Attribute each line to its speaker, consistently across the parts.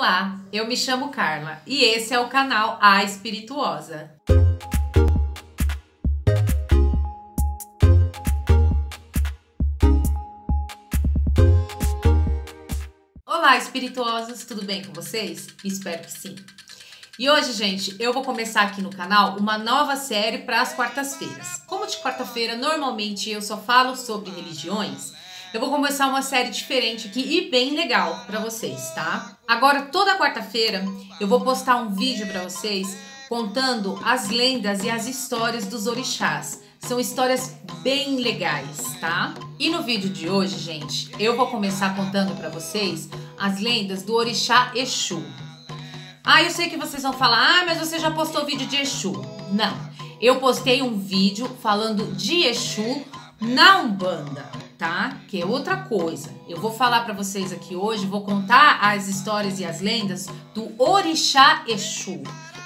Speaker 1: Olá, eu me chamo Carla e esse é o canal A Espirituosa. Olá, espirituosos, tudo bem com vocês? Espero que sim. E hoje, gente, eu vou começar aqui no canal uma nova série para as quartas-feiras. Como de quarta-feira, normalmente eu só falo sobre religiões, eu vou começar uma série diferente aqui e bem legal para vocês, tá? Agora, toda quarta-feira, eu vou postar um vídeo para vocês contando as lendas e as histórias dos orixás. São histórias bem legais, tá? E no vídeo de hoje, gente, eu vou começar contando para vocês as lendas do orixá Exu. Ah, eu sei que vocês vão falar, mas você já postou vídeo de Exu. Não, eu postei um vídeo falando de Exu na Umbanda, tá? Que é outra coisa. Eu vou falar para vocês aqui hoje, vou contar as histórias e as lendas do orixá Exu.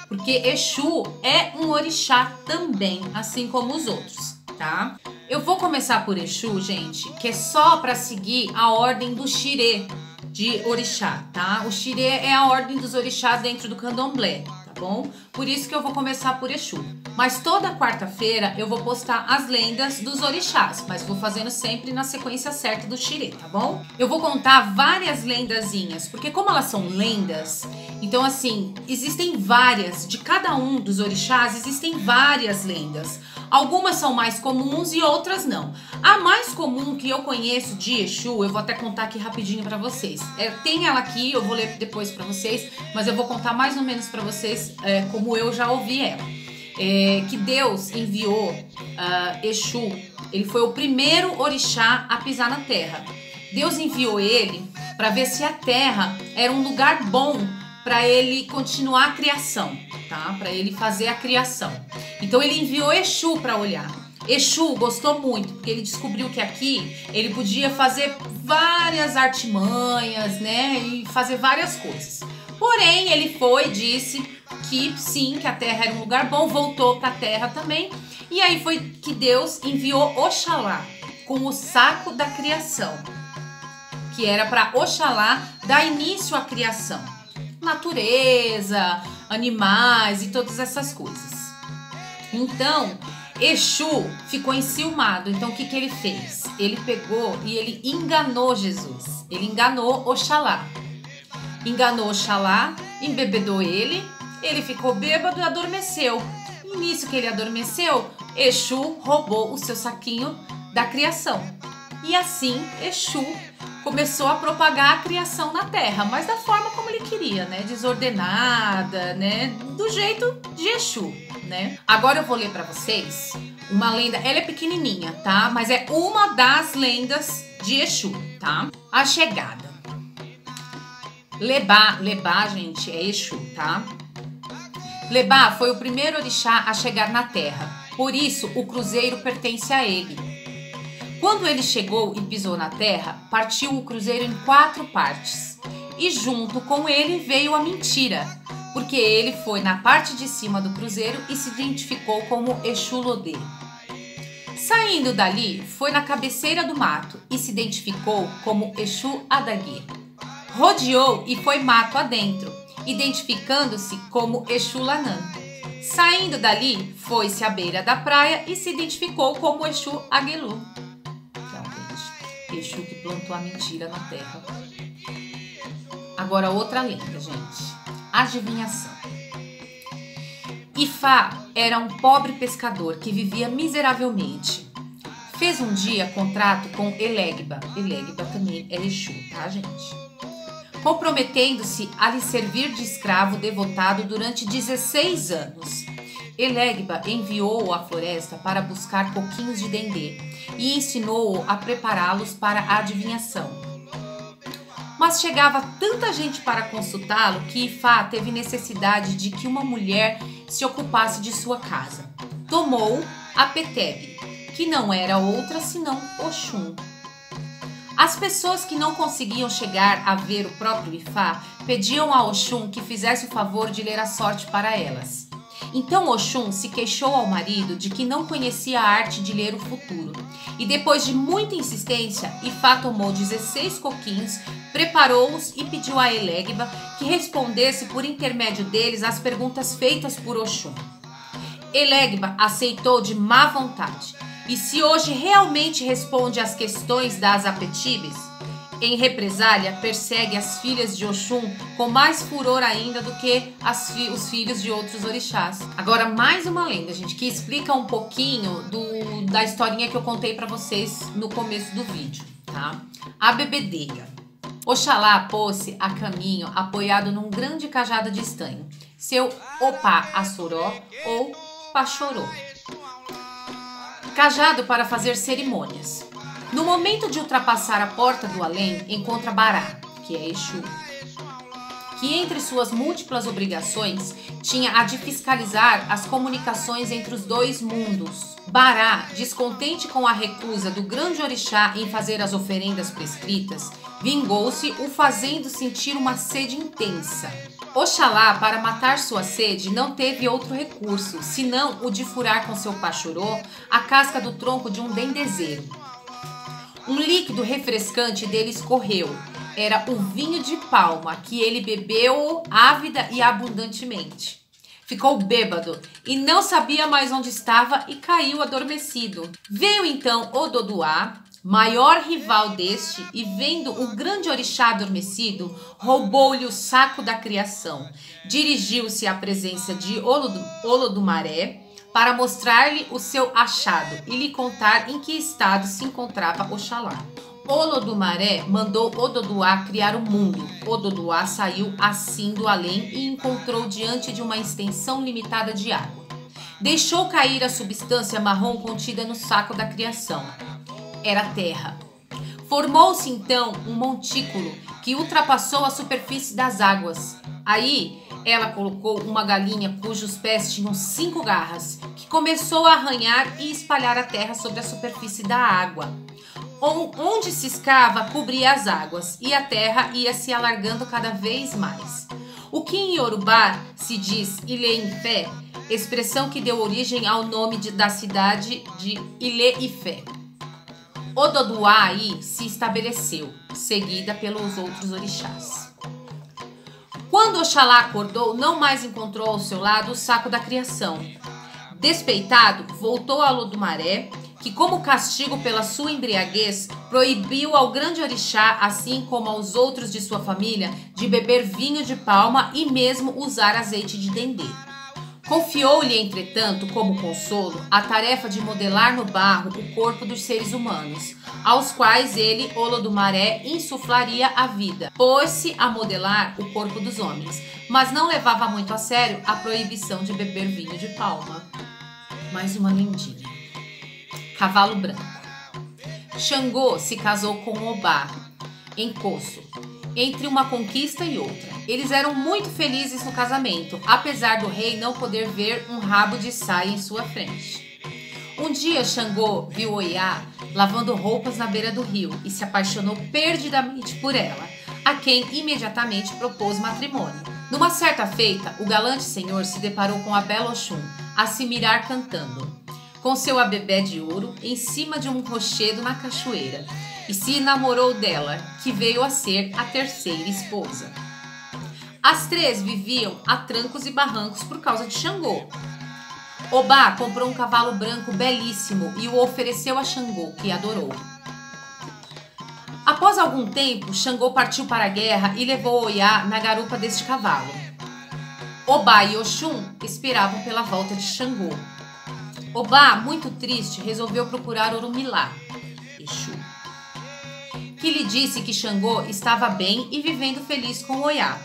Speaker 1: Porque Exu é um orixá também, assim como os outros, tá? Eu vou começar por Exu, gente, que é só para seguir a ordem do xirê de orixá, tá? O xirê é a ordem dos orixás dentro do candomblé, tá bom? Por isso que eu vou começar por Exu. Mas toda quarta-feira eu vou postar as lendas dos orixás, mas vou fazendo sempre na sequência certa do xirê, tá bom? Eu vou contar várias lendazinhas, porque como elas são lendas, então assim, existem várias, de cada um dos orixás existem várias lendas. Algumas são mais comuns e outras não. A mais comum que eu conheço de Exu, eu vou até contar aqui rapidinho pra vocês. Tem ela aqui, eu vou ler depois pra vocês, mas eu vou contar mais ou menos pra vocês como eu já ouvi ela. Que Deus enviou Exu, ele foi o primeiro orixá a pisar na terra. Deus enviou ele para ver se a terra era um lugar bom para ele continuar a criação, tá? Para ele fazer a criação. Então ele enviou Exu para olhar. Exu gostou muito, porque ele descobriu que aqui ele podia fazer várias artimanhas, né? E fazer várias coisas. Porém, ele foi e disse que sim, que a terra era um lugar bom, voltou para a terra também. E aí foi que Deus enviou Oxalá com o saco da criação, que era para Oxalá dar início à criação. Natureza, animais e todas essas coisas. Então, Exu ficou enciumado. Então, o que ele fez? Ele pegou e ele enganou Jesus. Ele enganou Oxalá. Enganou Oxalá, embebedou ele ficou bêbado e adormeceu. E nisso que ele adormeceu, Exu roubou o seu saquinho da criação. E assim, Exu começou a propagar a criação na terra, mas da forma como ele queria, né? Desordenada, né? Do jeito de Exu, né? Agora eu vou ler pra vocês uma lenda, ela é pequenininha, tá? Mas é uma das lendas de Exu, tá? A chegada. Lebá, gente, é Exu, tá? Lebá foi o primeiro orixá a chegar na terra, por isso o cruzeiro pertence a ele. Quando ele chegou e pisou na terra, partiu o cruzeiro em 4 partes. E junto com ele veio a mentira, porque ele foi na parte de cima do cruzeiro e se identificou como Exu Lodê. Saindo dali, foi na cabeceira do mato e se identificou como Exu Adaguê. Rodeou e foi mato adentro, identificando-se como Exu Lanã. Saindo dali, foi-se à beira da praia e se identificou como Exu Aguelu. Exu que plantou a mentira na terra. Agora outra lenda, gente. Adivinhação. Ifá era um pobre pescador que vivia miseravelmente. Fez um dia contrato com Elegba. Elegba também é Exu, tá, gente? Comprometendo-se a lhe servir de escravo devotado durante 16 anos. Elegba enviou-o à floresta para buscar coquinhos de dendê e ensinou-o a prepará-los para a adivinhação. Mas chegava tanta gente para consultá-lo que Ifá teve necessidade de que uma mulher se ocupasse de sua casa. Tomou a Petebe, que não era outra senão Oxum. As pessoas que não conseguiam chegar a ver o próprio Ifá pediam a Oxum que fizesse o favor de ler a sorte para elas. Então Oxum se queixou ao marido de que não conhecia a arte de ler o futuro. E depois de muita insistência, Ifá tomou 16 coquinhos, preparou-os e pediu a Elegba que respondesse por intermédio deles às perguntas feitas por Oxum. Elegba aceitou de má vontade, e se hoje realmente responde às questões das Apetibes, em represália persegue as filhas de Oxum com mais furor ainda do que os filhos de outros orixás. Agora, mais uma lenda, gente, que explica um pouquinho da historinha que eu contei para vocês no começo do vídeo, tá? A bebedeira. Oxalá pôs-se a caminho apoiado num grande cajado de estanho, seu Opá Assoró ou Pachorô. Cajado para fazer cerimônias. No momento de ultrapassar a porta do além, encontra Bará, que é Exu, que entre suas múltiplas obrigações tinha a de fiscalizar as comunicações entre os dois mundos. Bará, descontente com a recusa do grande orixá em fazer as oferendas prescritas, vingou-se, o fazendo sentir uma sede intensa. Oxalá, para matar sua sede, não teve outro recurso, senão o de furar com seu pachorô a casca do tronco de um dendezeiro. Um líquido refrescante dele escorreu. Era o vinho de palma, que ele bebeu ávida e abundantemente. Ficou bêbado e não sabia mais onde estava e caiu adormecido. Veio então Ododuá, maior rival deste, e vendo o grande orixá adormecido, roubou-lhe o saco da criação. Dirigiu-se à presença de Olodumaré para mostrar-lhe o seu achado e lhe contar em que estado se encontrava Oxalá. Olodumaré mandou Ododuá criar o mundo. Ododuá saiu assim do além e encontrou diante de uma extensão limitada de água. Deixou cair a substância marrom contida no saco da criação. Era terra. Formou-se então um montículo que ultrapassou a superfície das águas. Aí ela colocou uma galinha cujos pés tinham 5 garras, que começou a arranhar e espalhar a terra sobre a superfície da água. Onde se escava, cobria as águas, e a terra ia se alargando cada vez mais. O que em Yorubá se diz Ilé-Ifé, expressão que deu origem ao nome da cidade de Ilé-Ifé. Ododuá aí se estabeleceu, seguida pelos outros orixás. Quando Oxalá acordou, não mais encontrou ao seu lado o saco da criação. Despeitado, voltou a Olodumaré, que como castigo pela sua embriaguez, proibiu ao grande orixá, assim como aos outros de sua família, de beber vinho de palma e mesmo usar azeite de dendê. Confiou-lhe, entretanto, como consolo, a tarefa de modelar no barro o corpo dos seres humanos, aos quais ele, Olodumaré, insuflaria a vida. Pôs-se a modelar o corpo dos homens, mas não levava muito a sério a proibição de beber vinho de palma. Mais uma lendinha. Cavalo branco. Xangô se casou com Obá, em Coço, entre uma conquista e outra. Eles eram muito felizes no casamento, apesar do rei não poder ver um rabo de saia em sua frente. Um dia Xangô viu Oiá lavando roupas na beira do rio e se apaixonou perdidamente por ela, a quem imediatamente propôs matrimônio. Numa certa feita, o galante senhor se deparou com a bela Oxum, a se mirar cantando, com seu abebé de ouro em cima de um rochedo na cachoeira, e se enamorou dela, que veio a ser a terceira esposa. As três viviam a trancos e barrancos por causa de Xangô. Obá comprou um cavalo branco belíssimo e o ofereceu a Xangô, que adorou. Após algum tempo, Xangô partiu para a guerra e levou Oiá na garupa deste cavalo. Obá e Oxum esperavam pela volta de Xangô. Obá, muito triste, resolveu procurar Orumilá, Exu, que lhe disse que Xangô estava bem e vivendo feliz com Oiá,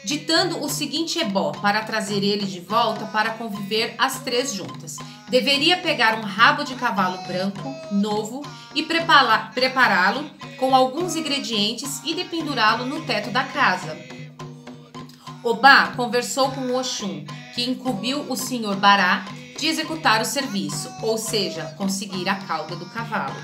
Speaker 1: ditando o seguinte ebó para trazer ele de volta para conviver as três juntas. Deveria pegar um rabo de cavalo branco, novo, e prepará-lo com alguns ingredientes e dependurá-lo no teto da casa. Obá conversou com o Oxum, que incumbiu o senhor Bará de executar o serviço, ou seja, conseguir a cauda do cavalo.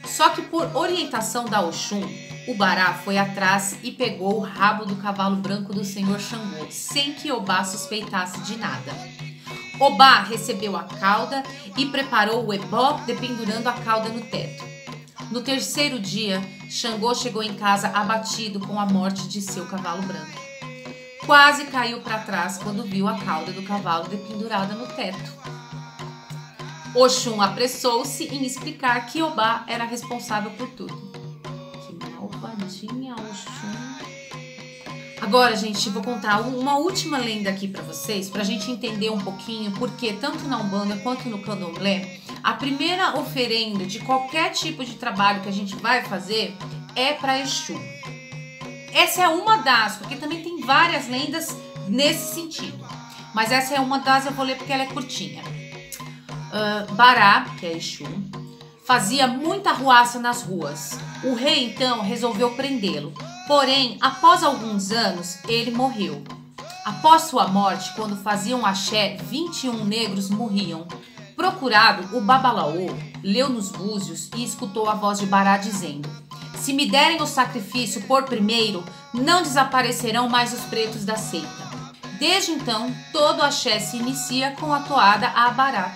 Speaker 1: Só que por orientação da Oxum, o Bará foi atrás e pegou o rabo do cavalo branco do senhor Xangô, sem que Obá suspeitasse de nada. Obá recebeu a cauda e preparou o ebó, dependurando a cauda no teto. No terceiro dia, Xangô chegou em casa abatido com a morte de seu cavalo branco. Quase caiu para trás quando viu a cauda do cavalo dependurada no teto. Oxum apressou-se em explicar que Obá era responsável por tudo. Que malvadinha, Oxum. Agora, gente, vou contar uma última lenda aqui para vocês, para a gente entender um pouquinho porque tanto na Umbanda quanto no Candomblé, a primeira oferenda de qualquer tipo de trabalho que a gente vai fazer é para Exu. Essa é uma das, porque também tem várias lendas nesse sentido, mas essa é uma das, eu vou ler porque ela é curtinha. Bará, que é Exu, fazia muita arruaça nas ruas. O rei então resolveu prendê-lo. Porém, após alguns anos, ele morreu. Após sua morte, quando faziam axé, 21 negros morriam. Procurado, o Babalaô leu nos búzios e escutou a voz de Bará dizendo: se me derem o sacrifício por primeiro, não desaparecerão mais os pretos da seita. Desde então, todo axé se inicia com a toada a Bará.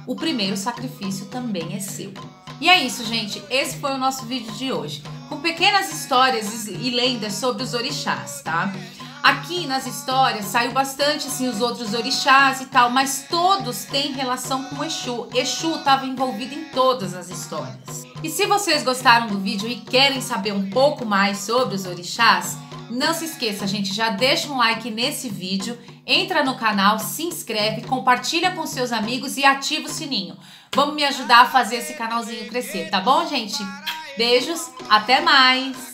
Speaker 1: O primeiro sacrifício também é seu. E é isso, gente. Esse foi o nosso vídeo de hoje, com pequenas histórias e lendas sobre os orixás, tá? Aqui nas histórias saiu bastante assim os outros orixás e tal, mas todos têm relação com Exu. Exu estava envolvido em todas as histórias. E se vocês gostaram do vídeo e querem saber um pouco mais sobre os orixás, não se esqueça, gente, já deixa um like nesse vídeo, entra no canal, se inscreve, compartilha com seus amigos e ativa o sininho. Vamos me ajudar a fazer esse canalzinho crescer, tá bom, gente? Beijos, até mais!